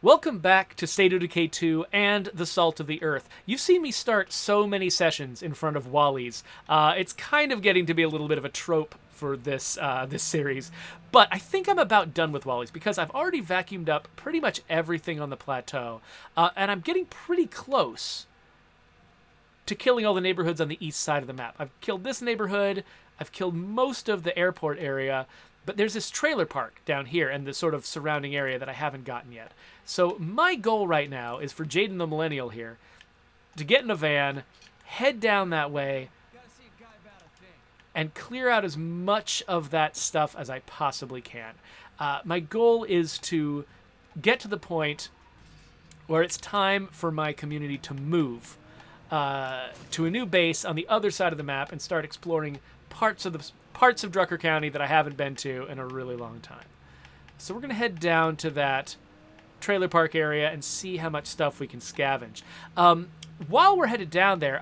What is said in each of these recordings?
Welcome back to State of Decay 2 and The Salt of the Earth. You've seen me start so many sessions in front of Wally's. It's kind of getting to be a little bit of a trope for this series, but I think I'm about done with Wally's because I've already vacuumed up pretty much everything on the plateau, and I'm getting pretty close to killing all the neighborhoods on the east side of the map. I've killed this neighborhood, I've killed most of the airport area, but there's this trailer park down here and the sort of surrounding area that I haven't gotten yet. So my goal right now is for Jaden the Millennial here to get in a van, head down that way, and clear out as much of that stuff as I possibly can. My goal is to get to the point where it's time for my community to move to a new base on the other side of the map and start exploring parts of Drucker County that I haven't been to in a really long time. So we're going to head down to that trailer park area and see how much stuff we can scavenge. While we're headed down there,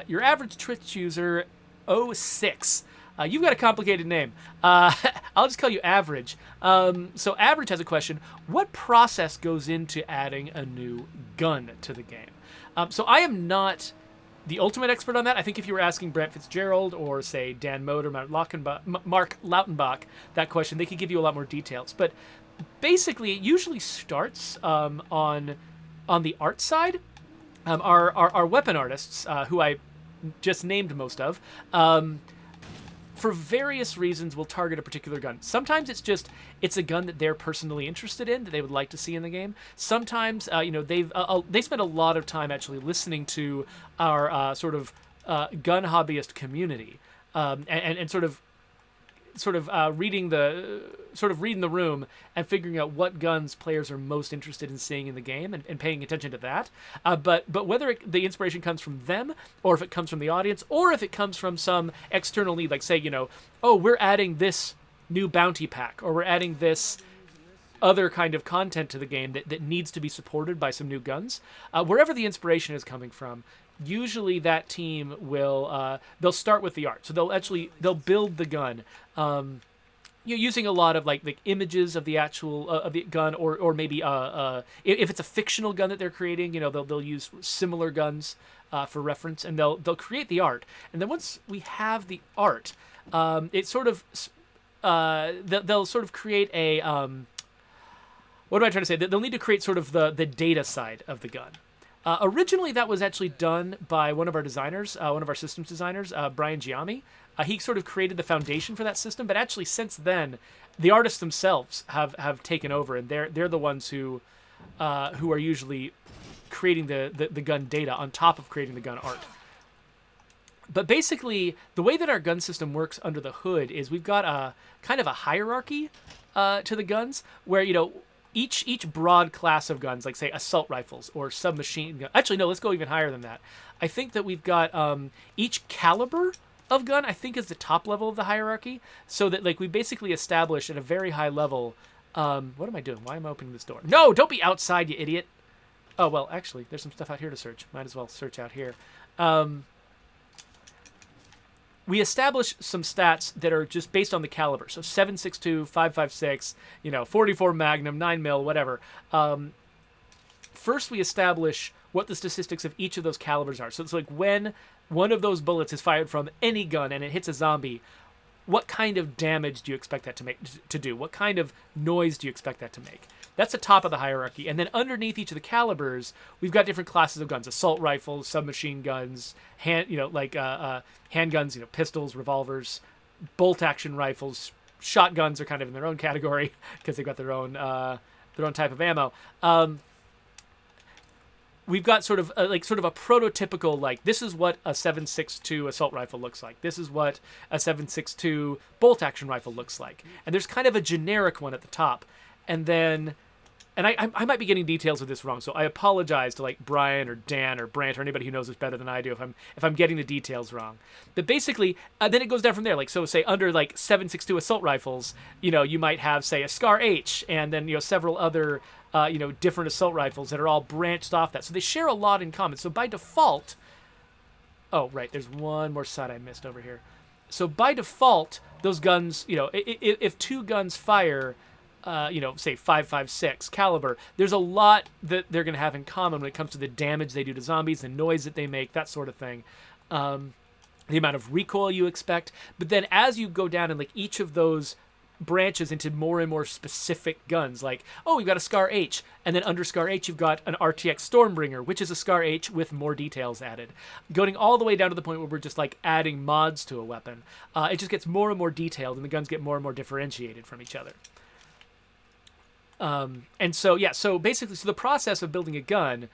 your average Twitch user, 06. You've got a complicated name. I'll just call you Average. So Average has a question. What process goes into adding a new gun to the game? So I am not the ultimate expert on that. I think if you were asking Brent Fitzgerald or, say, Dan Mode or Mark Lautenbach that question, they could give you a lot more details. But basically, it usually starts on the art side. Our weapon artists, who I just named most of, for various reasons will target a particular gun. Sometimes it's a gun that they're personally interested in, that they would like to see in the game. Sometimes they spend a lot of time actually listening to our gun hobbyist community, and sort of reading the room and figuring out what guns players are most interested in seeing in the game and paying attention to that. But whether the inspiration comes from them, or if it comes from the audience, or if it comes from some external need, like say, oh, we're adding this new bounty pack, or we're adding this other kind of content to the game that needs to be supported by some new guns. Wherever the inspiration is coming from, usually that team will they'll start with the art. So they'll build the gun, using a lot of like images of the actual of the gun, or maybe if it's a fictional gun that they're creating, they'll use similar guns for reference, and they'll create the art. And then once we have the art, it sort of they'll sort of create a what am I trying to say? They'll need to create sort of the data side of the gun. Originally, that was actually done by one of our designers, one of our systems designers, Brian Giammi. He sort of created the foundation for that system, but actually since then, the artists themselves have taken over, and they're the ones who are usually creating the gun data on top of creating the gun art. But basically, the way that our gun system works under the hood is we've got a kind of a hierarchy to the guns, where each broad class of guns, like say assault rifles or submachine gun. Actually, no, let's go even higher than that. I think that we've got each caliber of gun, I think, is the top level of the hierarchy. So that we basically establish at a very high level. What am I doing? Why am I opening this door? No, don't be outside, you idiot. Oh, well, actually, there's some stuff out here to search. Might as well search out here. We establish some stats that are just based on the caliber. So 7.62, 5.56, 44 Magnum, 9mm, whatever. First, we establish what the statistics of each of those calibers are. So it's like when one of those bullets is fired from any gun and it hits a zombie, what kind of damage do you expect that to do? What kind of noise do you expect that to make? That's the top of the hierarchy. And then underneath each of the calibers, we've got different classes of guns: assault rifles, submachine guns, handguns, pistols, revolvers, bolt action rifles. Shotguns are kind of in their own category because they've got their own type of ammo. We've got sort of a prototypical, this is what a 7.62 assault rifle looks like. This is what a 7.62 bolt action rifle looks like. And there's kind of a generic one at the top. And then, and I might be getting details of this wrong, so I apologize to Brian or Dan or Brant or anybody who knows this better than I do if I'm getting the details wrong. But basically, then it goes down from there. So say under 7.62 assault rifles, you might have, say, a Scar H, and then several other different assault rifles that are all branched off that. So they share a lot in common. So by default, oh right, there's one more side I missed over here. So by default, those guns, if two guns fire, say 5.56 caliber, there's a lot that they're going to have in common when it comes to the damage they do to zombies, the noise that they make, that sort of thing. The amount of recoil you expect. But then as you go down and like each of those branches into more and more specific guns, like, oh, we've got a Scar H, and then under Scar H you've got an RTX Stormbringer, which is a Scar H with more details added, going all the way down to the point where we're just like adding mods to a weapon. It just gets more and more detailed, and the guns get more and more differentiated from each other. And so basically, the process of building a gun,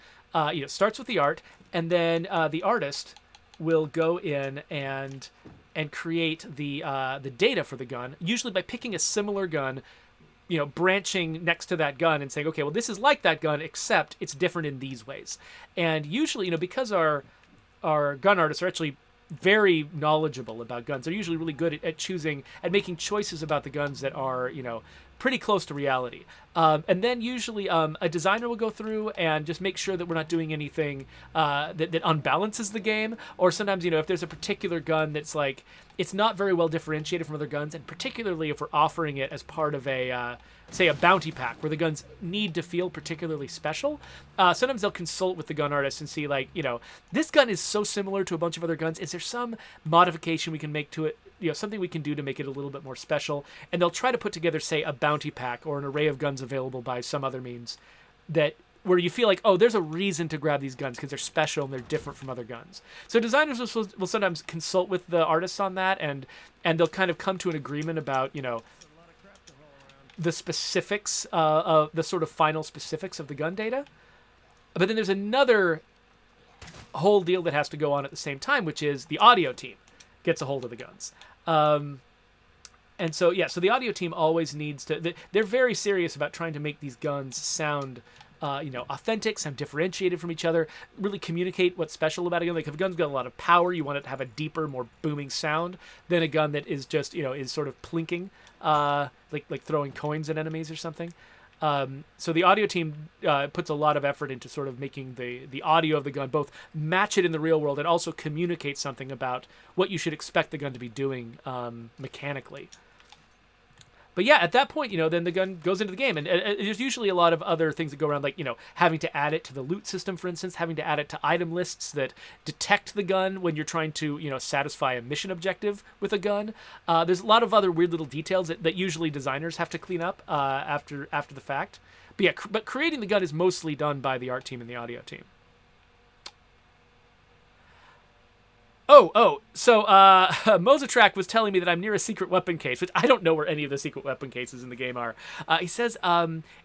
starts with the art, and then the artist will go in and create the data for the gun, usually by picking a similar gun, branching next to that gun and saying, okay, well, this is like that gun, except it's different in these ways. And usually, because our gun artists are actually very knowledgeable about guns, they're usually really good at making choices about the guns that are, pretty close to reality. And then usually a designer will go through and just make sure that we're not doing anything that unbalances the game. Or sometimes, if there's a particular gun that's like, it's not very well differentiated from other guns, and particularly if we're offering it as part of a bounty pack where the guns need to feel particularly special, sometimes they'll consult with the gun artist and see, like, this gun is so similar to a bunch of other guns. Is there some modification we can make to it? Something we can do to make it a little bit more special. And they'll try to put together, say, a bounty pack or an array of guns available by some other means where you feel like, oh, there's a reason to grab these guns because they're special and they're different from other guns. So designers will sometimes consult with the artists on that, and they'll kind of come to an agreement about, the specifics, of the sort of final specifics of the gun data. But then there's another whole deal that has to go on at the same time, which is the audio team gets a hold of the guns. And so the audio team always needs to, they're very serious about trying to make these guns sound, authentic, sound differentiated from each other, really communicate what's special about a gun. Like if a gun's got a lot of power, you want it to have a deeper, more booming sound than a gun that is just, is sort of plinking, like throwing coins at enemies or something. So the audio team puts a lot of effort into sort of making the audio of the gun both match it in the real world and also communicate something about what you should expect the gun to be doing mechanically. But yeah, at that point, then the gun goes into the game, and there's usually a lot of other things that go around, like, having to add it to the loot system, for instance, having to add it to item lists that detect the gun when you're trying to, satisfy a mission objective with a gun. There's a lot of other weird little details that usually designers have to clean up after the fact. But yeah, but creating the gun is mostly done by the art team and the audio team. So Mozatrak was telling me that I'm near a secret weapon case, which I don't know where any of the secret weapon cases in the game are. He says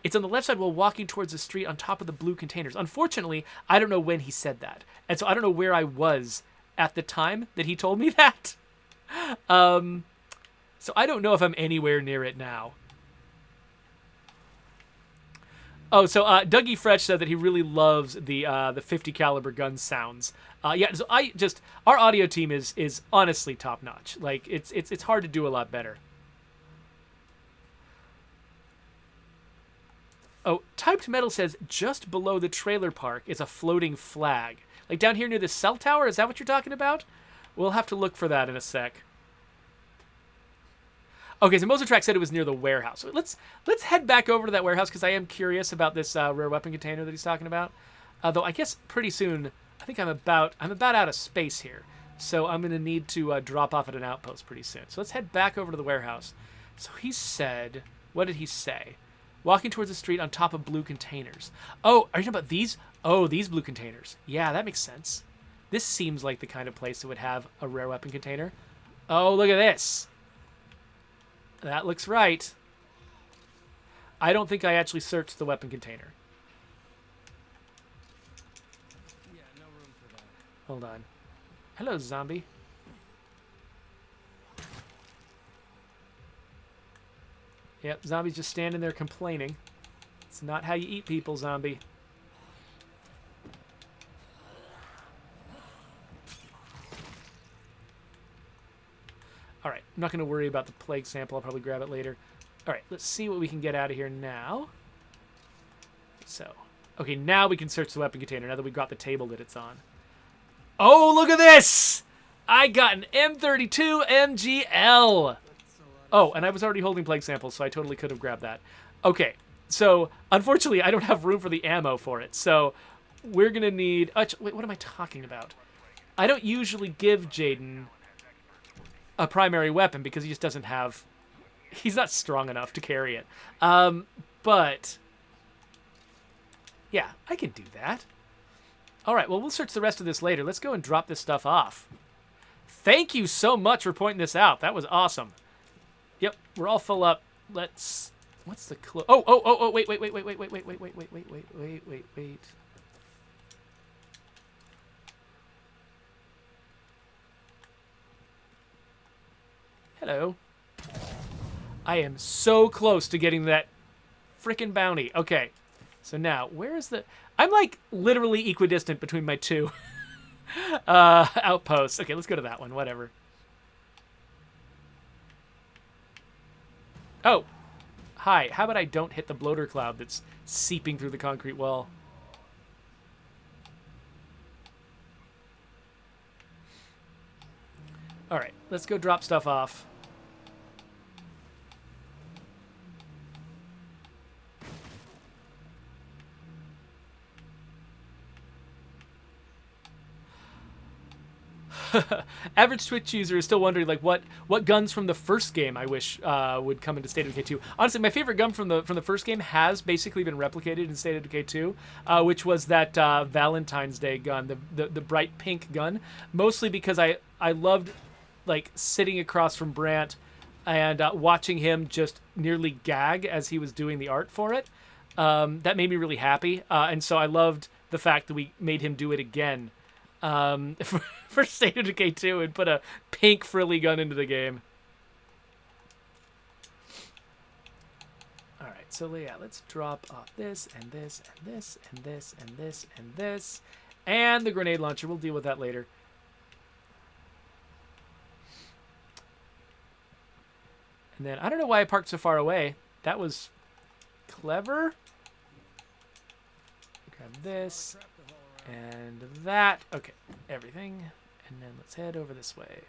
it's on the left side while walking towards the street on top of the blue containers. Unfortunately, I don't know when he said that. And so I don't know where I was at the time that he told me that. So I don't know if I'm anywhere near it now. Oh, so Dougie Fresh said that he really loves the 50 caliber gun sounds. So our audio team is honestly top notch. Like it's hard to do a lot better. Oh, TypedMedal says just below the trailer park is a floating flag. Like down here near the cell tower, is that what you're talking about? We'll have to look for that in a sec. Okay, so Mozartrack said it was near the warehouse. So let's head back over to that warehouse because I am curious about this rare weapon container that he's talking about. Though I guess pretty soon, I think I'm about out of space here, so I'm gonna need to drop off at an outpost pretty soon. So let's head back over to the warehouse. So he said, what did he say? Walking towards the street on top of blue containers. Oh, are you talking about these? Oh, these blue containers. Yeah, that makes sense. This seems like the kind of place that would have a rare weapon container. Oh, look at this. That looks right. I don't think I actually searched the weapon container. Yeah, no room for that. Hold on. Hello, zombie. Yep, zombie's just standing there complaining. It's not how you eat people, zombie. Alright, I'm not going to worry about the plague sample. I'll probably grab it later. Alright, let's see what we can get out of here now. So, okay, now we can search the weapon container, now that we've got the table that it's on. Oh, look at this! I got an M32 MGL! Oh, and I was already holding plague samples, so I totally could have grabbed that. Okay, so unfortunately, I don't have room for the ammo for it. So we're gonna need. Wait, what am I talking about? I don't usually give Jaden a primary weapon because he just doesn't have. He's not strong enough to carry it. But yeah, I can do that. All right, well, we'll search the rest of this later. Let's go and drop this stuff off. Thank you so much for pointing this out. That was awesome. Yep, we're all full up. Let's. What's the close? Oh! Wait! Hello. I am so close to getting that frickin' bounty. Okay, so now where is the? I'm like literally equidistant between my two outposts. Okay, let's go to that one. Whatever. Oh. Hi, how about I don't hit the bloater cloud that's seeping through the concrete wall? All right, let's go drop stuff off. Average Twitch user is still wondering like what guns from the first game I wish would come into State of Decay 2. Honestly, my favorite gun from the first game has basically been replicated in State of Decay 2, which was that Valentine's Day gun, the bright pink gun. Mostly because I loved like sitting across from Brant and watching him just nearly gag as he was doing the art for it. That made me really happy, and so I loved the fact that we made him do it again. For State of Decay 2 and put a pink frilly gun into the game. Alright, so yeah, let's drop off this and this and this and this and this and this. And the grenade launcher, we'll deal with that later. And then, I don't know why I parked so far away. That was clever. Grab this. And that. Okay, everything. And then let's head over this way.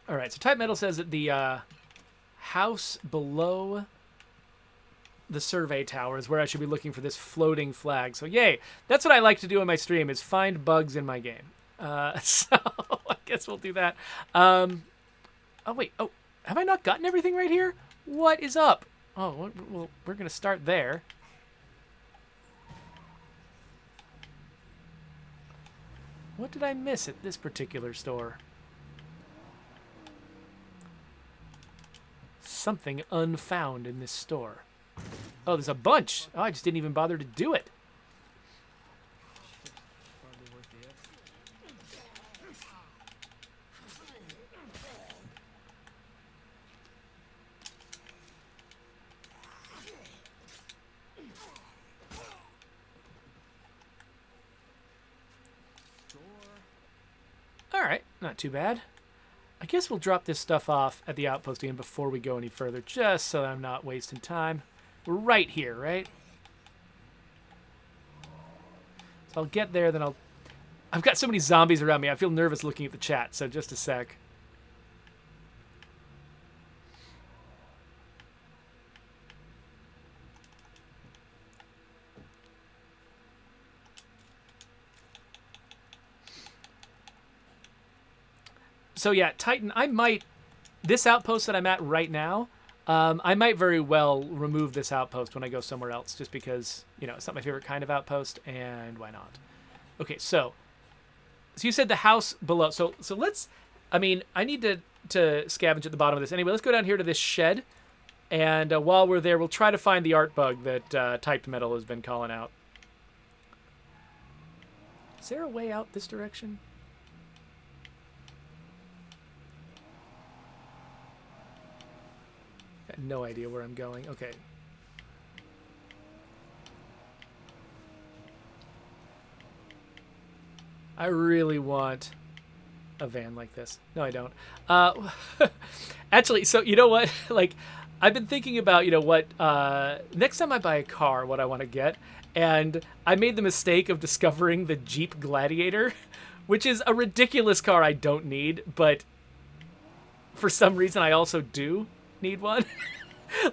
All right, so TypedMedal says that the house below the survey tower is where I should be looking for this floating flag. So yay, that's what I like to do in my stream, is find bugs in my game. So I guess we'll do that. Oh, wait. Oh, have I not gotten everything right here? What is up? Oh, well, we're going to start there. What did I miss at this particular store? Something unfound in this store. Oh, there's a bunch. Oh, I just didn't even bother to do it. Probably worth the effort. All right, not too bad. I guess we'll drop this stuff off at the outpost again before we go any further, just so I'm not wasting time. We're right here, right? So I'll get there, then I've got so many zombies around me, I feel nervous looking at the chat, so just a sec. So yeah, Titan, this outpost that I'm at right now, I might very well remove this outpost when I go somewhere else, just because, you know, it's not my favorite kind of outpost, and why not? Okay, so you said the house below. So let's, I mean, I need to scavenge at the bottom of this. Anyway, let's go down here to this shed, and while we're there, we'll try to find the art bug that TypedMedal has been calling out. Is there a way out this direction? No idea where I'm going. Okay. I really want a van like this. No, I don't. Actually, so you know what? Like, I've been thinking about, you know, what next time I buy a car, what I want to get. And I made the mistake of discovering the Jeep Gladiator, which is a ridiculous car I don't need, but for some reason I also do need one.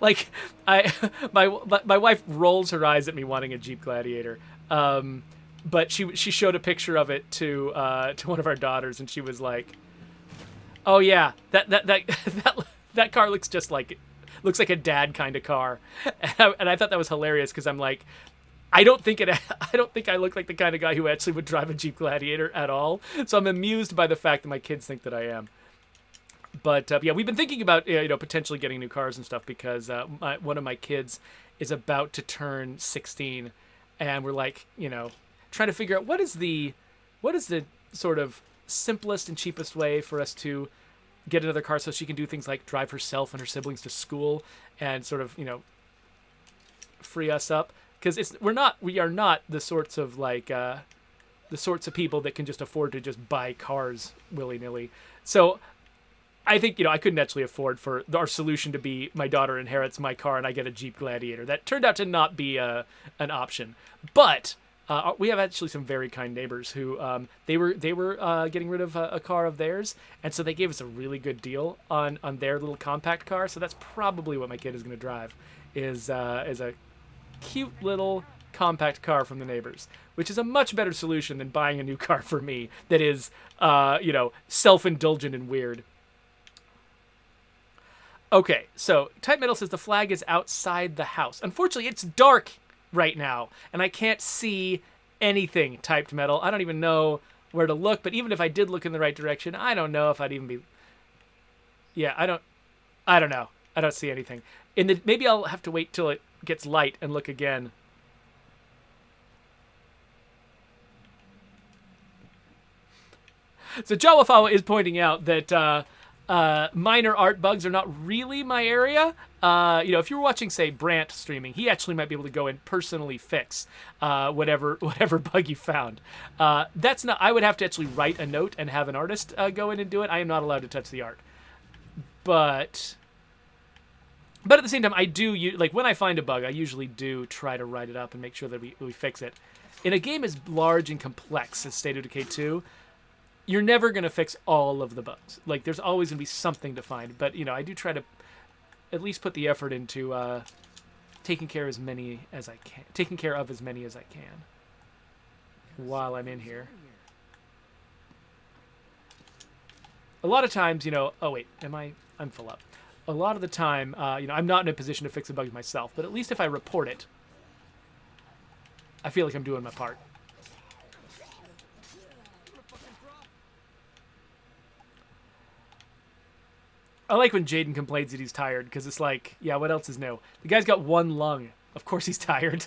Like, my wife rolls her eyes at me wanting a Jeep Gladiator. But she showed a picture of it to one of our daughters, and she was like, "Oh yeah, that car looks just like it. Looks like a dad kind of car," and I thought that was hilarious because I'm like, I don't think I look like the kind of guy who actually would drive a Jeep Gladiator at all. So I'm amused by the fact that my kids think that I am. But yeah, we've been thinking about potentially getting new cars and stuff because one of my kids is about to turn 16, and we're like, trying to figure out what is the sort of simplest and cheapest way for us to get another car so she can do things like drive herself and her siblings to school and sort of free us up, because we are not the sorts of people that can just afford to just buy cars willy-nilly. So I think I couldn't actually afford for our solution to be my daughter inherits my car and I get a Jeep Gladiator. That turned out to not be an option. But we have actually some very kind neighbors who they were getting rid of a car of theirs, and so they gave us a really good deal on their little compact car. So that's probably what my kid is going to drive, is a cute little compact car from the neighbors, which is a much better solution than buying a new car for me that is self-indulgent and weird. Okay, so TypedMedal says the flag is outside the house. Unfortunately, it's dark right now, and I can't see anything, TypedMedal. I don't even know where to look, but even if I did look in the right direction, I don't know if I'd even be... Yeah, I don't know. I don't see anything. Maybe I'll have to wait till it gets light and look again. So Jawafawa is pointing out that minor art bugs are not really my area. If you were watching, say, Brant streaming, he actually might be able to go and personally fix whatever bug you found. That's not. I would have to actually write a note and have an artist go in and do it. I am not allowed to touch the art. But at the same time, I do when I find a bug, I usually do try to write it up and make sure that we fix it. In a game as large and complex as State of Decay 2, you're never going to fix all of the bugs. Like, there's always going to be something to find. But, I do try to at least put the effort into taking care of as many as I can while I'm in here. A lot of times, oh, wait, I'm full up. A lot of the time, I'm not in a position to fix the bugs myself. But at least if I report it, I feel like I'm doing my part. I like when Jaden complains that he's tired, because it's like, yeah, what else is new? The guy's got one lung. Of course he's tired.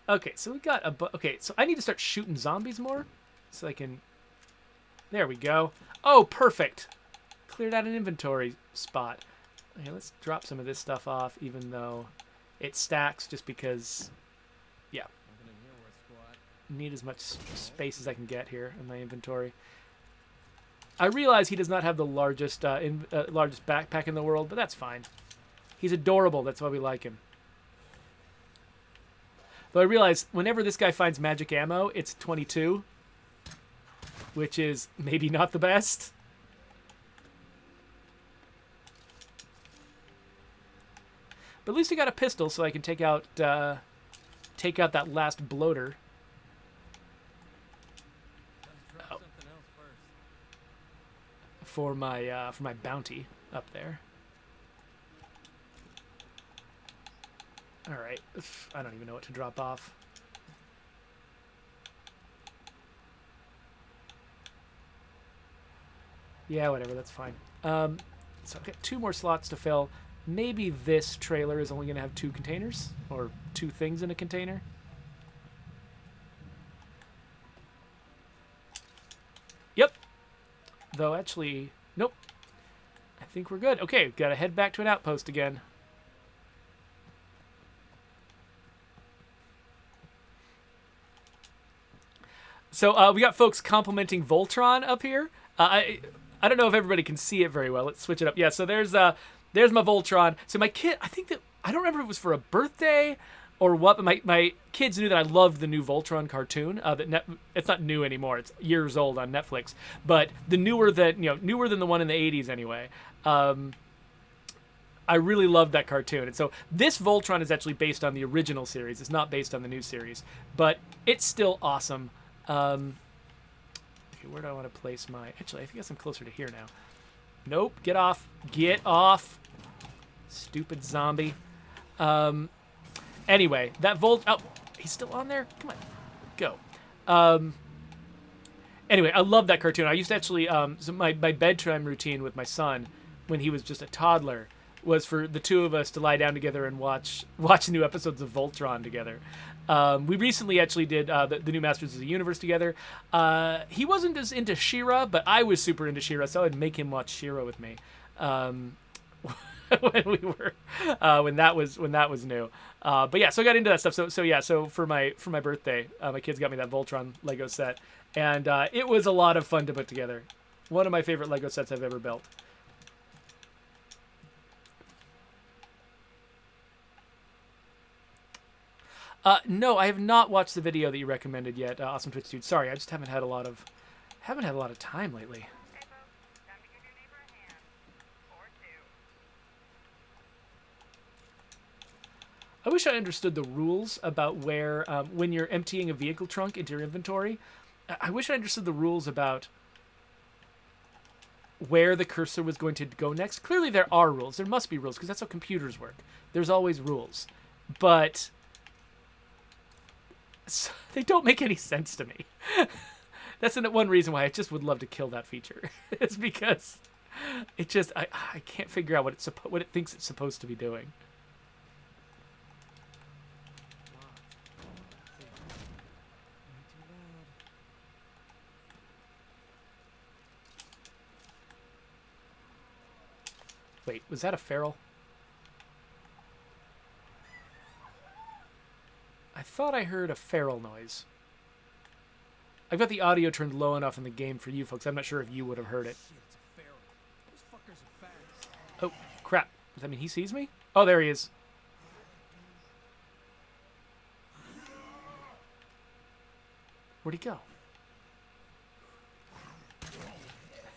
Okay, so we got okay, so I need to start shooting zombies more, so I can... There we go. Oh, perfect. Cleared out an inventory spot. Okay, let's drop some of this stuff off, even though it stacks, just because, yeah. Need as much space as I can get here in my inventory. I realize he does not have the largest backpack in the world, but that's fine. He's adorable. That's why we like him. Though I realize whenever this guy finds magic ammo, it's 22, which is maybe not the best. But at least he got a pistol, so I can take out that last bloater. For my bounty up there. All right, I don't even know what to drop off. Yeah, whatever, that's fine. So I've got 2 more slots to fill. Maybe this trailer is only going to have 2 containers, or 2 things in a container. Yep. Though, actually, nope. I think we're good. Okay, gotta head back to an outpost again. So, we got folks complimenting Voltron up here. I don't know if everybody can see it very well. Let's switch it up. Yeah, so there's my Voltron. So my kit, I think that I don't remember if it was for a birthday or what, but my kids knew that I loved the new Voltron cartoon. It's not new anymore; it's years old on Netflix. But the newer than the one in the '80s anyway. I really loved that cartoon, and so this Voltron is actually based on the original series. It's not based on the new series, but it's still awesome. Okay, where do I want to place my? Actually, I guess I'm closer to here now. Nope, get off, get off, stupid zombie. Anyway, that Oh, he's still on there? Come on. Go. Anyway, I love that cartoon. I used to actually, so my bedtime routine with my son when he was just a toddler was for the two of us to lie down together and watch new episodes of Voltron together. We recently actually did the new Masters of the Universe together. He wasn't as into She-Ra, but I was super into She-Ra, so I'd make him watch She-Ra with me. When that was new. But yeah, so I got into that stuff. So for my birthday, my kids got me that Voltron Lego set, and it was a lot of fun to put together. One of my favorite Lego sets I've ever built. No, I have not watched the video that you recommended yet, Awesome Twitch Dude. Sorry, I just haven't had a lot of time lately. I wish I understood the rules about where, when you're emptying a vehicle trunk into your inventory, I wish I understood the rules about where the cursor was going to go next. Clearly there are rules. There must be rules, because that's how computers work. There's always rules. But they don't make any sense to me. That's one reason why I just would love to kill that feature. It's because it just, I can't figure out what it thinks it's supposed to be doing. Wait, was that a feral? I thought I heard a feral noise. I've got the audio turned low enough in the game for you folks. I'm not sure if you would have heard it. Oh, crap. Does that mean he sees me? Oh, there he is. Where'd he go?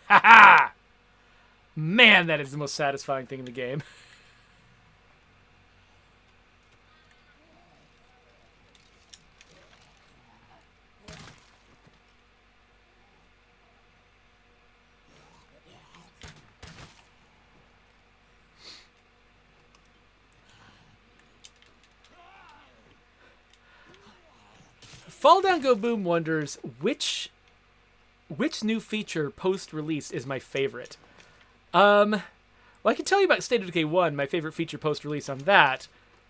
Ha ha! Man, that is the most satisfying thing in the game. Fall Down Go Boom wonders which new feature post-release is my favorite. Well, I can tell you about State of Decay 1. My favorite feature post-release on that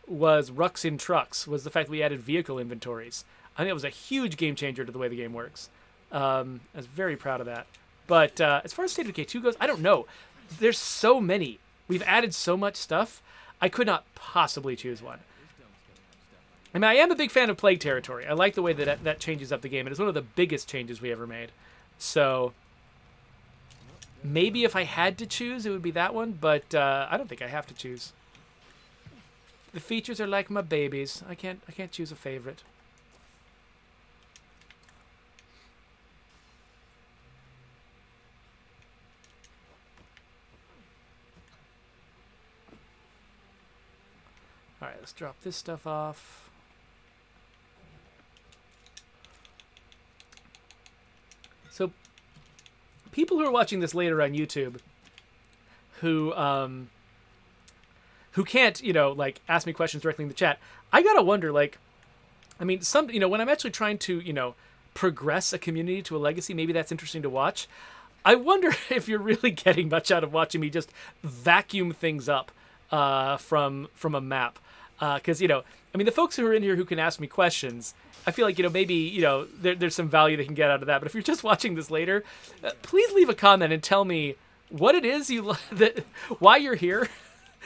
was Rucks in Trucks, was the fact that we added vehicle inventories. I think it was a huge game changer to the way the game works. I was very proud of that. But as far as State of Decay 2 goes, I don't know. There's so many. We've added so much stuff. I could not possibly choose one. I mean, I am a big fan of Plague Territory. I like the way that changes up the game. It is one of the biggest changes we ever made. So maybe if I had to choose, it would be that one, but I don't think I have to choose. The features are like my babies. I can't choose a favorite. All right, let's drop this stuff off. So people who are watching this later on YouTube who can't, like, ask me questions directly in the chat, I gotta wonder, like, I mean, when I'm actually trying to, progress a community to a legacy, maybe that's interesting to watch. I wonder if you're really getting much out of watching me just vacuum things up from a map. Because, I mean, the folks who are in here who can ask me questions, I feel like, maybe, there's some value they can get out of that. But if you're just watching this later, please leave a comment and tell me what it is why you're here.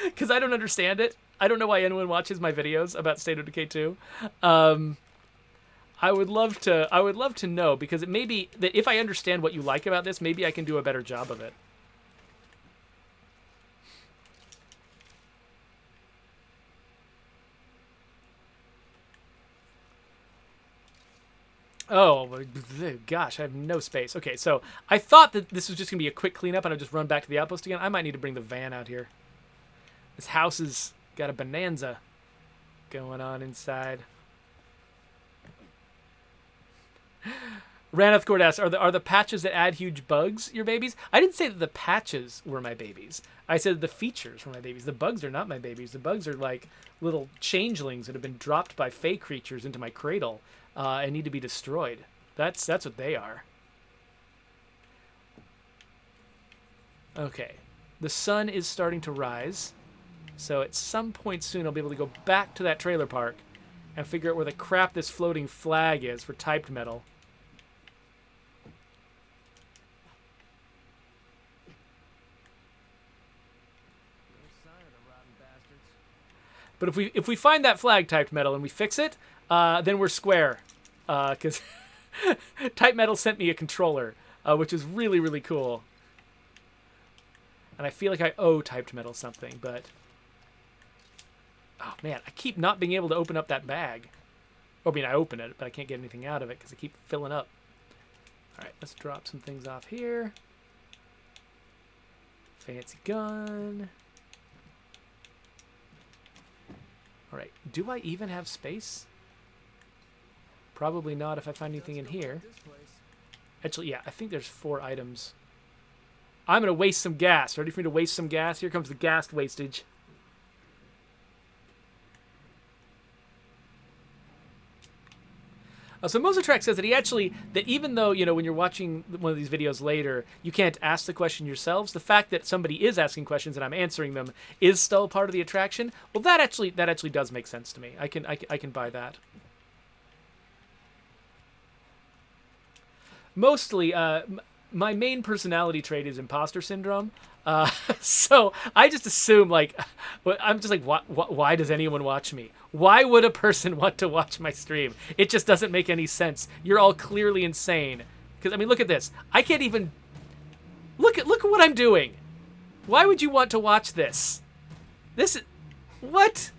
Because I don't understand it. I don't know why anyone watches my videos about State of Decay 2. I would love to know, because it may be that if I understand what you like about this, maybe I can do a better job of it. Oh, gosh, I have no space. Okay, so I thought that this was just going to be a quick cleanup and I'd just run back to the outpost again. I might need to bring the van out here. This house has got a bonanza going on inside. Raneth Gord asks, are the patches that add huge bugs your babies? I didn't say that the patches were my babies. I said the features were my babies. The bugs are not my babies. The bugs are like little changelings that have been dropped by fey creatures into my cradle and need to be destroyed. That's what they are. Okay. The sun is starting to rise. So at some point soon I'll be able to go back to that trailer park and figure out where the crap this floating flag is for TypedMedal. But if we find that flag, TypedMedal, and we fix it, then we're square. Because TypedMedal sent me a controller, which is really, really cool. And I feel like I owe TypedMedal something, but... Oh, man, I keep not being able to open up that bag. I mean, I open it, but I can't get anything out of it because I keep filling up. All right, let's drop some things off here. Fancy gun. All right, do I even have space? Probably not if I find anything in here. Actually, yeah, I think there's 4 items. I'm going to waste some gas. Ready for me to waste some gas? Here comes the gas wastage. So Mosertrack says that that even though, when you're watching one of these videos later, you can't ask the question yourselves, the fact that somebody is asking questions and I'm answering them is still part of the attraction. Well, that actually does make sense to me. I can buy that. Mostly, my main personality trait is imposter syndrome. So I just assume, I'm just like, why does anyone watch me? Why would a person want to watch my stream? It just doesn't make any sense. You're all clearly insane. Because, I mean, look at this. I can't even... Look at what I'm doing. Why would you want to watch this? This is... What?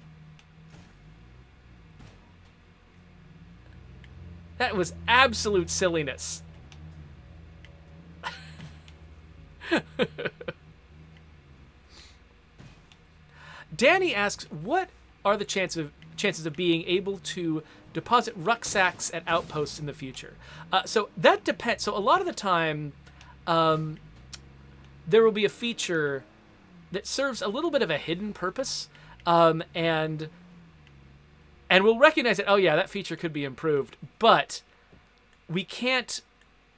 That was absolute silliness. Danny asks, what are the chances of being able to deposit rucksacks at outposts in the future? So that depends. So a lot of the time, there will be a feature that serves a little bit of a hidden purpose, and we'll recognize that, oh yeah, that feature could be improved, but we can't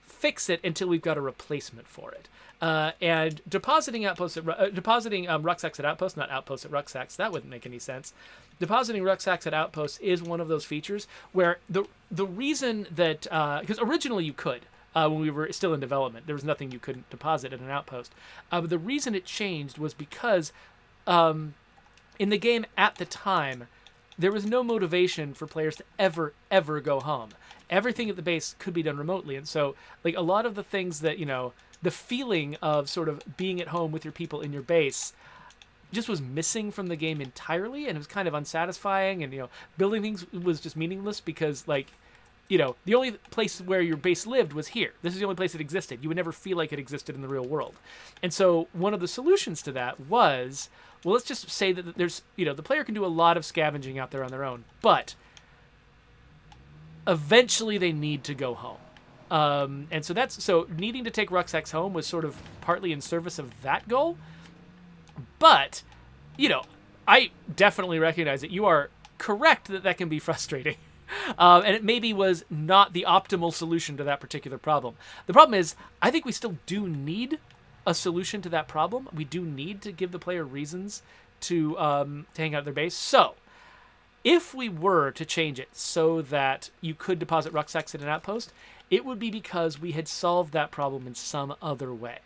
fix it until we've got a replacement for it. And depositing rucksacks at outposts, not outposts at rucksacks, that wouldn't make any sense. Depositing rucksacks at outposts is one of those features where the reason that, because originally you could, when we were still in development, there was nothing you couldn't deposit at an outpost. But the reason it changed was because in the game at the time, there was no motivation for players to ever go home. Everything at the base could be done remotely. And so, a lot of the things that, the feeling of sort of being at home with your people in your base just was missing from the game entirely, and it was kind of unsatisfying, and, building things was just meaningless because, the only place where your base lived was here. This is the only place it existed. You would never feel like it existed in the real world. And so one of the solutions to that was, well, let's just say that there's, the player can do a lot of scavenging out there on their own, but eventually they need to go home. And so needing to take rucksacks home was sort of partly in service of that goal. But, I definitely recognize that you are correct that can be frustrating. And it maybe was not the optimal solution to that particular problem. The problem is, I think we still do need a solution to that problem. We do need to give the player reasons to hang out at their base. So, if we were to change it so that you could deposit rucksacks at an outpost, it would be because we had solved that problem in some other way.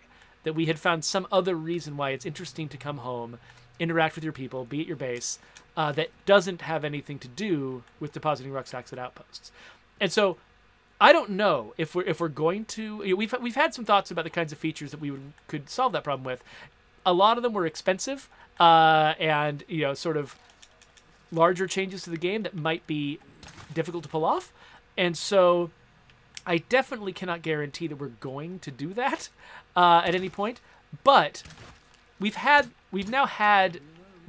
That we had found some other reason why it's interesting to come home, interact with your people, be at your base, that doesn't have anything to do with depositing rucksacks at outposts. And so, I don't know if we're going to... We've had some thoughts about the kinds of features that we could solve that problem with. A lot of them were expensive, and sort of larger changes to the game that might be difficult to pull off. And so I definitely cannot guarantee that we're going to do that at any point, but we've now had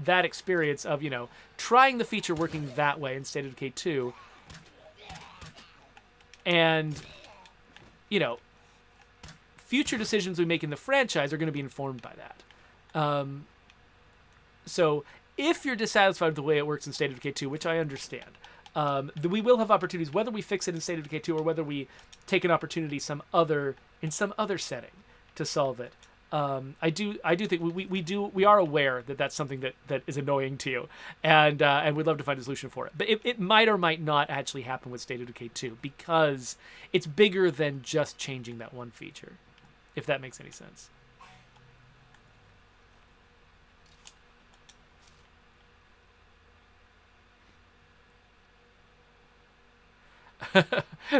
that experience of, you know, trying the feature working that way in State of Decay 2, and, you know, future decisions we make in the franchise are going to be informed by that. So if you're dissatisfied with the way it works in State of Decay 2, which I understand, we will have opportunities, whether we fix it in State of Decay 2 or whether we take an opportunity in some other setting to solve it. I do think we are aware that that's something that is annoying to you, and we'd love to find a solution for it. But it might or might not actually happen with State of Decay 2 because it's bigger than just changing that one feature, if that makes any sense.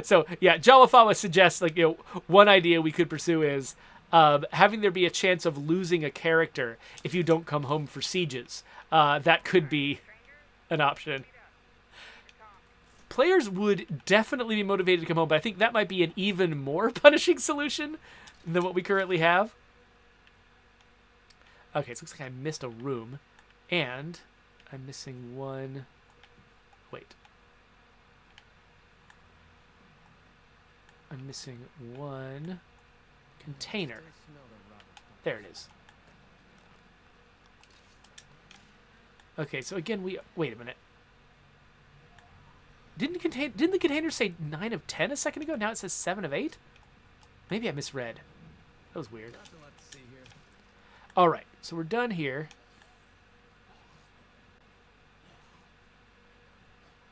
So yeah, Jawafawa suggests, like, you know, one idea we could pursue is having there be a chance of losing a character if you don't come home for sieges. That could be an option. Players would definitely be motivated to come home, but I think that might be an even more punishing solution than what we currently have. Okay, so it looks like I missed a room, and I'm missing one. Wait. I'm missing one container. There it is. Okay, so again, wait a minute. Didn't the container say 9 of 10 a second ago? Now it says 7 of 8? Maybe I misread. That was weird. All right, so we're done here.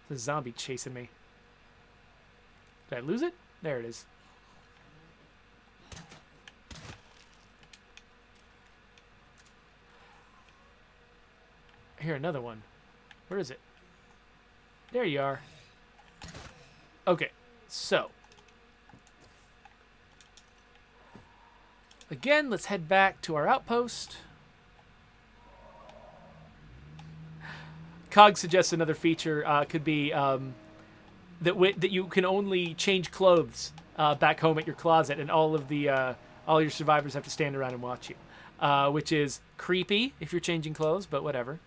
There's a zombie chasing me. Did I lose it? There it is. Here, another one. Where is it? There you are. Okay, so. Again, let's head back to our outpost. Cog suggests another feature could be that you can only change clothes back home at your closet, and all your survivors have to stand around and watch you, which is creepy if you're changing clothes, but whatever.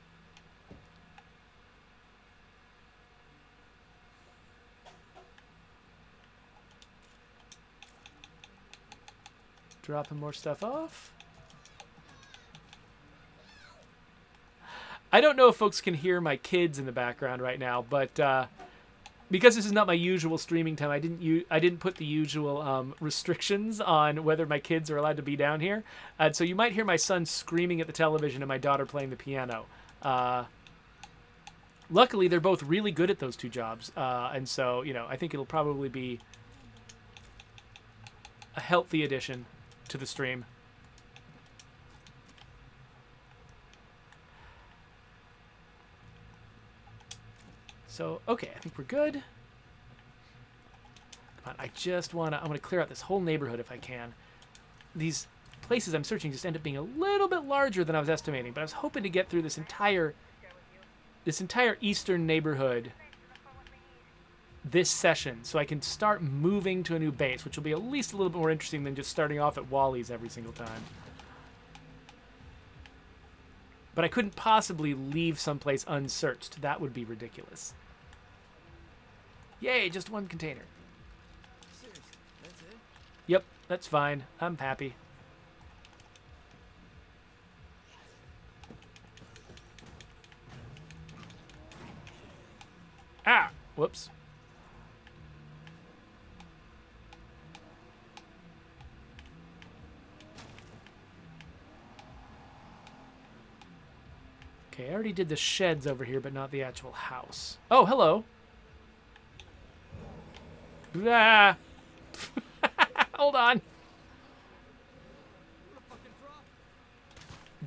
Dropping more stuff off. I don't know if folks can hear my kids in the background right now, but because this is not my usual streaming time, I didn't put the usual restrictions on whether my kids are allowed to be down here. So you might hear my son screaming at the television and my daughter playing the piano. Luckily, they're both really good at those two jobs, and so, you know, I think it'll probably be a healthy addition to the stream. So, okay, I think we're good. Come on, I want to clear out this whole neighborhood if I can. These places I'm searching just end up being a little bit larger than I was estimating, but I was hoping to get through this entire eastern neighborhood this session so I can start moving to a new base, which will be at least a little bit more interesting than just starting off at Wally's every single time. But I couldn't possibly leave someplace unsearched. That would be ridiculous. Yay, just one container. Seriously, that's it? Yep, that's fine. I'm happy. Ah! Whoops. Okay, I already did the sheds over here, but not the actual house. Oh, hello. Ah. Hold on.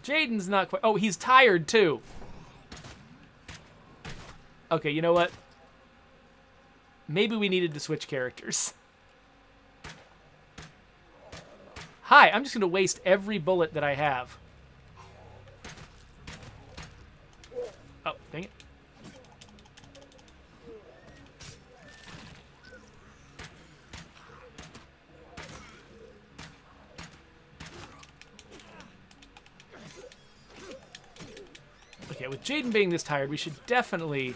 Jaden's not quite... Oh, he's tired, too. Okay, you know what? Maybe we needed to switch characters. Hi, I'm just going to waste every bullet that I have. Oh, dang it. Okay, with Jaden being this tired, we should definitely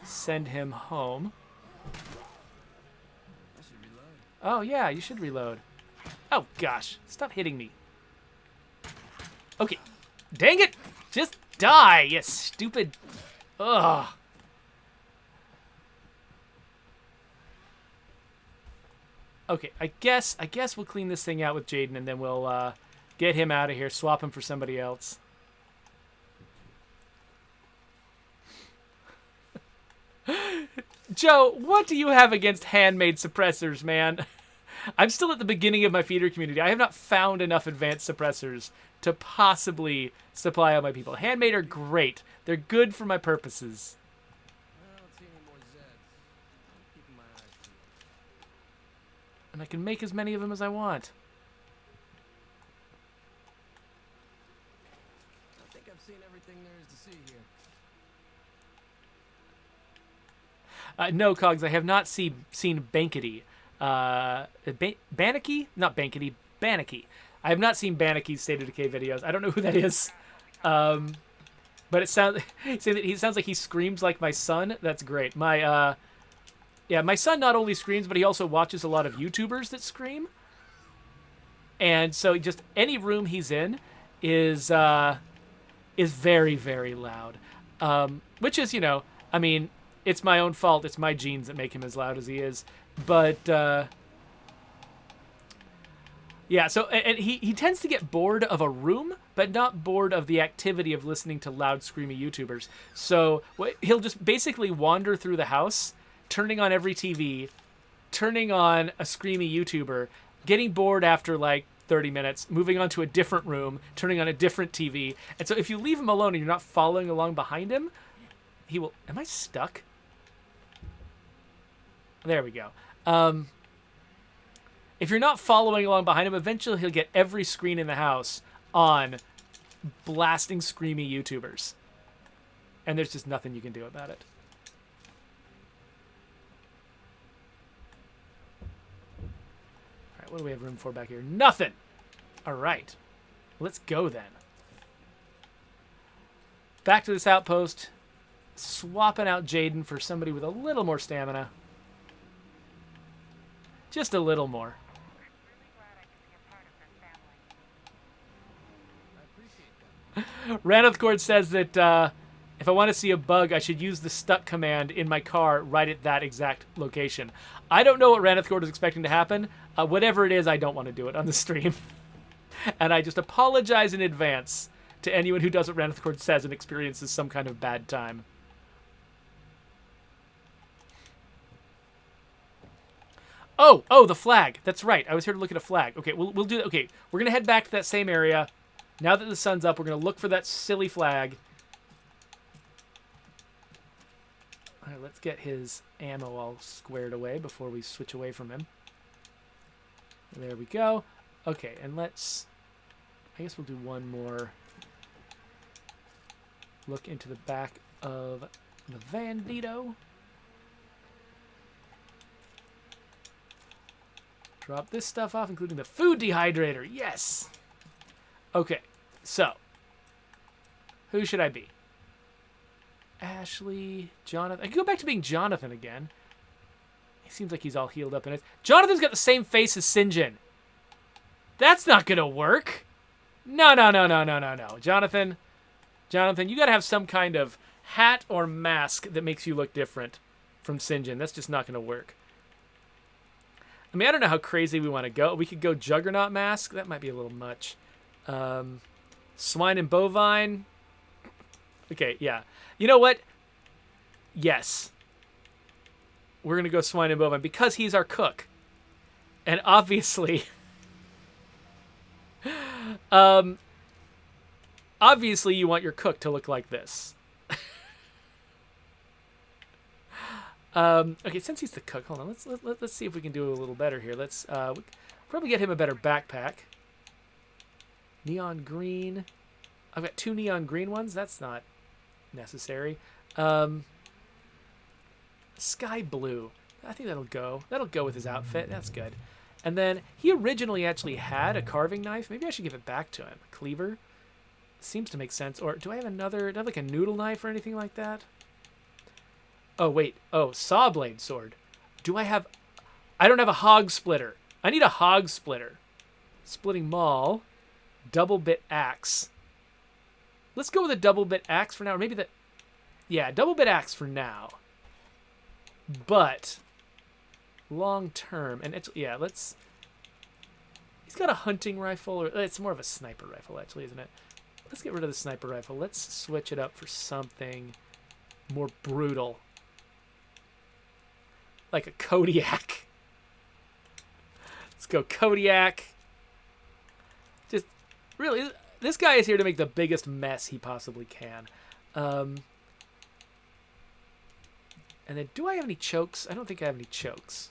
send him home. I should reload. Oh, yeah, you should reload. Oh, gosh. Stop hitting me. Okay. Dang it! Just die, you stupid... Ugh. Okay, I guess we'll clean this thing out with Jaden, and then we'll get him out of here, swap him for somebody else. Joe, what do you have against handmade suppressors, man? I'm still at the beginning of my feeder community. I have not found enough advanced suppressors to possibly supply all my people. Handmade are great. They're good for my purposes. I don't see any more Zeds. I'm keeping my eyes peeled. And I can make as many of them as I want. I think I've seen everything there is to see here. No, Cogs, I have not seen Bankety. Bannicky? Not Bankety, Bannicky. I have not seen Bannicky's State of Decay videos. I don't know who that is. But it sounds say that he sounds like he screams like my son. That's great. My my son not only screams, but he also watches a lot of YouTubers that scream. And so just any room he's in is very, very loud. Which is, I mean, it's my own fault. It's my genes that make him as loud as he is. But yeah, so and he tends to get bored of a room, but not bored of the activity of listening to loud, screamy YouTubers. So he'll just basically wander through the house, turning on every TV, turning on a screamy YouTuber, getting bored after like 30 minutes, moving on to a different room, turning on a different TV. And so if you leave him alone and you're not following along behind him, he will... Am I stuck? There we go. If you're not following along behind him, eventually he'll get every screen in the house on blasting screamy YouTubers. And there's just nothing you can do about it. All right, what do we have room for back here? Nothing! All right. Let's go then. Back to this outpost. Swapping out Jaden for somebody with a little more stamina. Just a little more. Ranithcord says that if I want to see a bug, I should use the stuck command in my car right at that exact location. I don't know what Ranithcord is expecting to happen. Whatever it is, I don't want to do it on the stream. And I just apologize in advance to anyone who does what Ranithcord says and experiences some kind of bad time. Oh, the flag. That's right. I was here to look at a flag. Okay, we'll do that. Okay, we're going to head back to that same area. Now that the sun's up, we're going to look for that silly flag. All right, let's get his ammo all squared away before we switch away from him. There we go. Okay, and let's... I guess we'll do one more look into the back of the Vandito. Drop this stuff off, including the food dehydrator. Yes! Okay, so. Who should I be? Ashley, Jonathan. I can go back to being Jonathan again. He seems like he's all healed up in it. Jonathan's got the same face as Sinjin. That's not gonna work. No. Jonathan, you gotta have some kind of hat or mask that makes you look different from Sinjin. That's just not gonna work. I mean, I don't know how crazy we want to go. We could go Juggernaut mask. That might be a little much. Swine and bovine. Okay, yeah. You know what? Yes. We're going to go swine and bovine because he's our cook. And obviously... obviously you want your cook to look like this. Okay, since he's the cook, hold on. Let's see if we can do a little better here. Let's probably get him a better backpack. Neon green. I've got 2 neon green ones. That's not necessary. Sky blue. I think that'll go. That'll go with his outfit. That's good. And then he originally actually had a carving knife. Maybe I should give it back to him. A cleaver. Seems to make sense. Or do I have another, do I have like a noodle knife or anything like that? Oh, wait. Oh, saw blade sword. Do I have... I don't have a hog splitter. I need a hog splitter. Splitting maul. Double bit axe. Let's go with a double bit axe for now. Or maybe the... Yeah, double bit axe for now. But... long term. And it's... Yeah, let's... He's got a hunting rifle. Or it's more of a sniper rifle, actually, isn't it? Let's get rid of the sniper rifle. Let's switch it up for something more brutal. Like a Kodiak. Let's go Kodiak. Just, really, this guy is here to make the biggest mess he possibly can. And then, do I have any chokes? I don't think I have any chokes.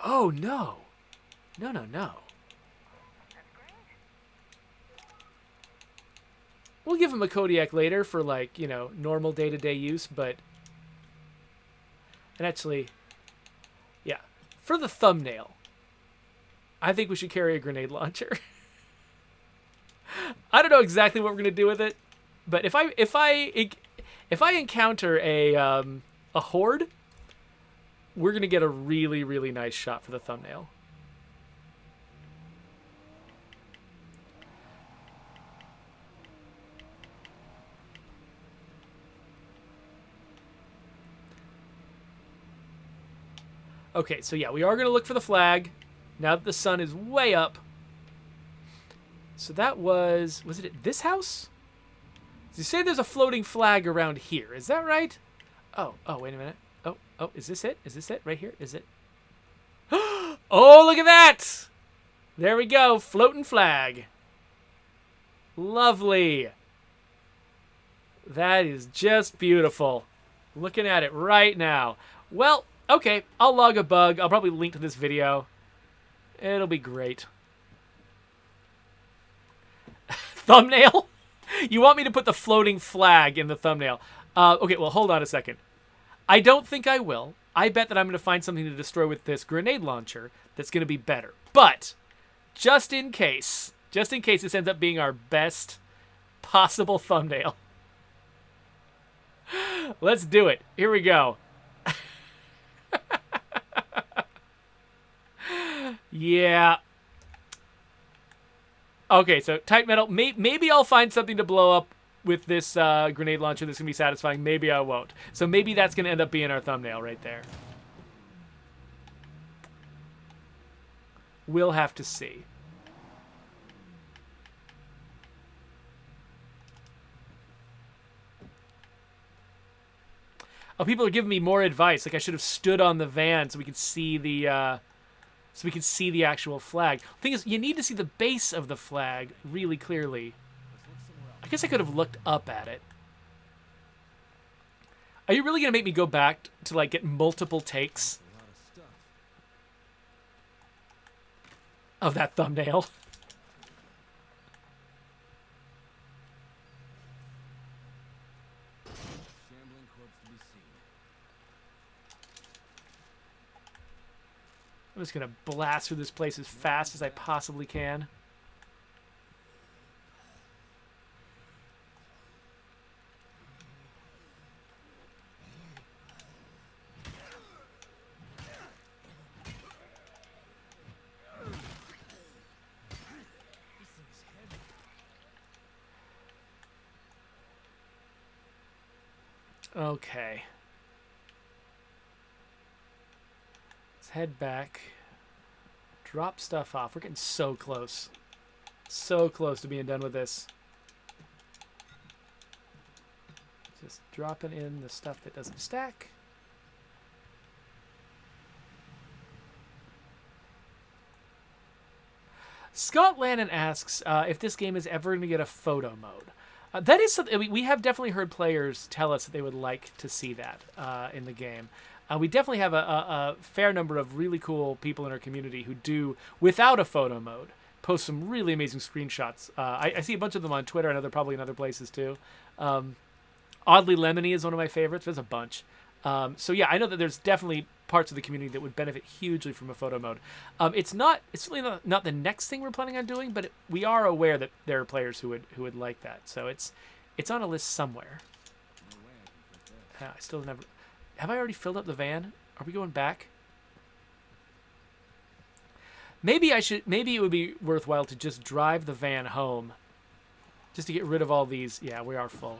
Oh, no. No, no, no. We'll give him a Kodiak later for, like, you know, normal day-to-day use, but... And actually, yeah. For the thumbnail, I think we should carry a grenade launcher. I don't know exactly what we're going to do with it, but if I encounter a horde, we're going to get a really, really nice shot for the thumbnail. Okay, so yeah, we are going to look for the flag now that the sun is way up. So that was it at this house? Did you say there's a floating flag around here? Is that right? Oh, wait a minute. Oh, is this it? Is this it? Right here? Is it? Oh, look at that! There we go, floating flag. Lovely. That is just beautiful. Looking at it right now. Well, okay, I'll log a bug. I'll probably link to this video. It'll be great. Thumbnail? You want me to put the floating flag in the thumbnail? Okay, well, hold on a second. I don't think I will. I bet that I'm going to find something to destroy with this grenade launcher that's going to be better. But, just in case this ends up being our best possible thumbnail. Let's do it. Here we go. Yeah. Okay, so TypedMedal. Maybe I'll find something to blow up with this grenade launcher that's going to be satisfying. Maybe I won't. So maybe that's going to end up being our thumbnail right there. We'll have to see. Oh, people are giving me more advice. Like I should have stood on the van so we could see the actual flag. The thing is, you need to see the base of the flag really clearly. I guess I could have looked up at it. Are you really gonna make me go back to like get multiple takes of that thumbnail? I'm just gonna blast through this place as fast as I possibly can. Okay. Let's head back. Drop stuff off. We're getting so close. So close to being done with this. Just dropping in the stuff that doesn't stack. Scott Lannon asks if this game is ever going to get a photo mode. That is something we have definitely heard players tell us that they would like to see that in the game. We definitely have a fair number of really cool people in our community who do, without a photo mode, post some really amazing screenshots. I see a bunch of them on Twitter and probably in other places too. Oddly Lemony is one of my favorites. There's a bunch. So yeah, I know that there's definitely parts of the community that would benefit hugely from a photo mode. It's really not the next thing we're planning on doing, but we are aware that there are players who would like that. So it's on a list somewhere. I still never. Have I already filled up the van? Are we going back? Maybe it would be worthwhile to just drive the van home, just to get rid of all these. Yeah, we are full.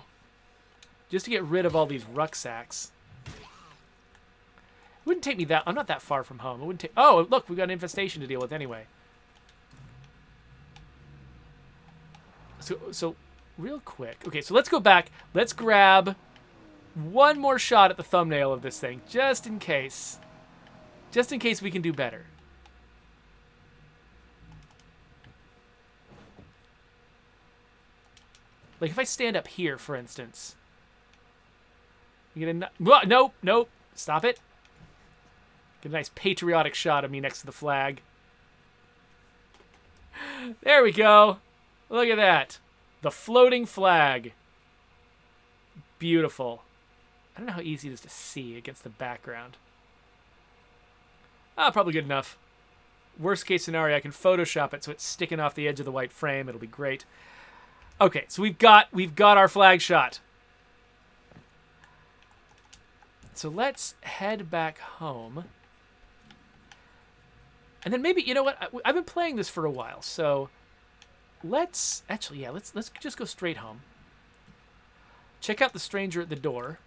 Just to get rid of all these rucksacks. It wouldn't take me that. I'm not that far from home. It wouldn't take. Oh, look, we've got an infestation to deal with anyway. So real quick. Okay, so let's go back. Let's grab one more shot at the thumbnail of this thing, just in case. Just in case we can do better. Like if I stand up here, for instance. You get a nope. Stop it. Get a nice patriotic shot of me next to the flag. There we go. Look at that. The floating flag. Beautiful. I don't know how easy it is to see against the background. Probably good enough. Worst case scenario, I can Photoshop it so it's sticking off the edge of the white frame. It'll be great. Okay, so we've got our flag shot. So let's head back home. And then maybe, you know what? I've been playing this for a while, so let's just go straight home. Check out the stranger at the door.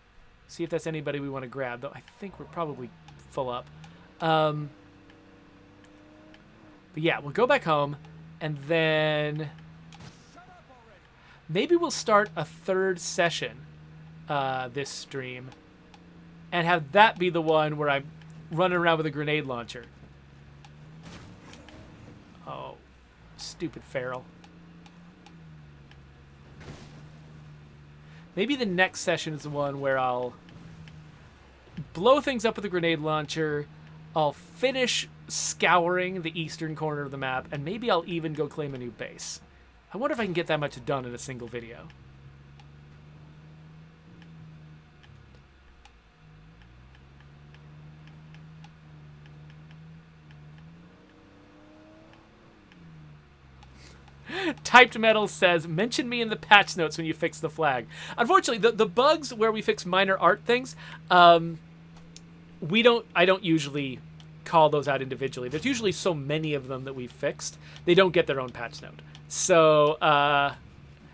See if that's anybody we want to grab, though I think we're probably full up. But yeah, we'll go back home, and then maybe we'll start a third session this stream, and have that be the one where I'm running around with a grenade launcher. Oh, stupid feral. Maybe the next session is the one where I'll blow things up with a grenade launcher, I'll finish scouring the eastern corner of the map, and maybe I'll even go claim a new base. I wonder if I can get that much done in a single video. TypedMedal says, mention me in the patch notes when you fix the flag. Unfortunately, the bugs where we fix minor art things, I don't usually call those out individually. There's usually so many of them that we've fixed, they don't get their own patch note. So,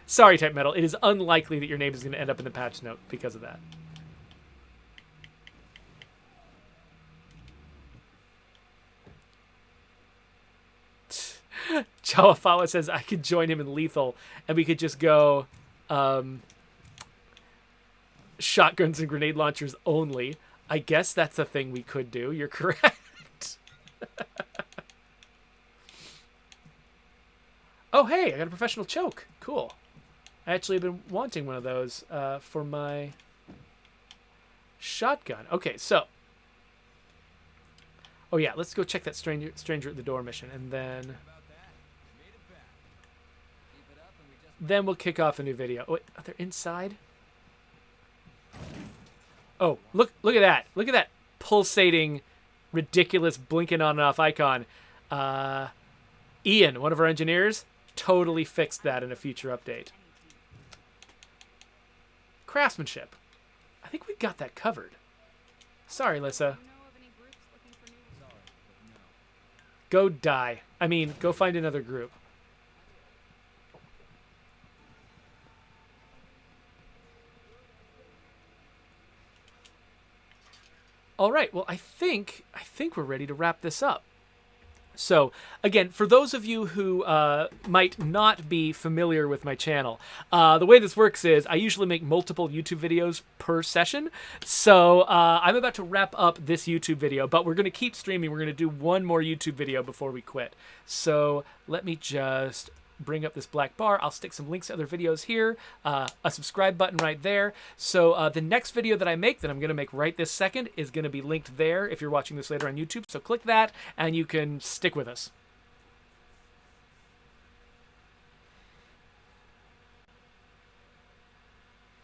sorry, TypedMedal. It is unlikely that your name is going to end up in the patch note because of that. Chawafawa says I could join him in Lethal, and we could just go shotguns and grenade launchers only. I guess that's a thing we could do. You're correct. Oh, hey, I got a professional choke. Cool. I actually have been wanting one of those for my shotgun. Okay, so. Oh, yeah, let's go check that stranger at the door mission, and then we'll kick off a new video. Oh, wait, are they inside? Oh, look at that. Look at that pulsating, ridiculous, blinking on and off icon. Ian, one of our engineers, totally fixed that in a future update. Craftsmanship. I think we got that covered. Sorry, Lissa. Go die. I mean, go find another group. All right, well, I think we're ready to wrap this up. So, again, for those of you who might not be familiar with my channel, the way this works is I usually make multiple YouTube videos per session. So, I'm about to wrap up this YouTube video, but we're going to keep streaming. We're going to do one more YouTube video before we quit. So, let me just bring up this black bar. I'll stick some links to other videos here, a subscribe button right there. So the next video that I make, that I'm going to make right this second, is going to be linked there if you're watching this later on YouTube. So click that and you can stick with us.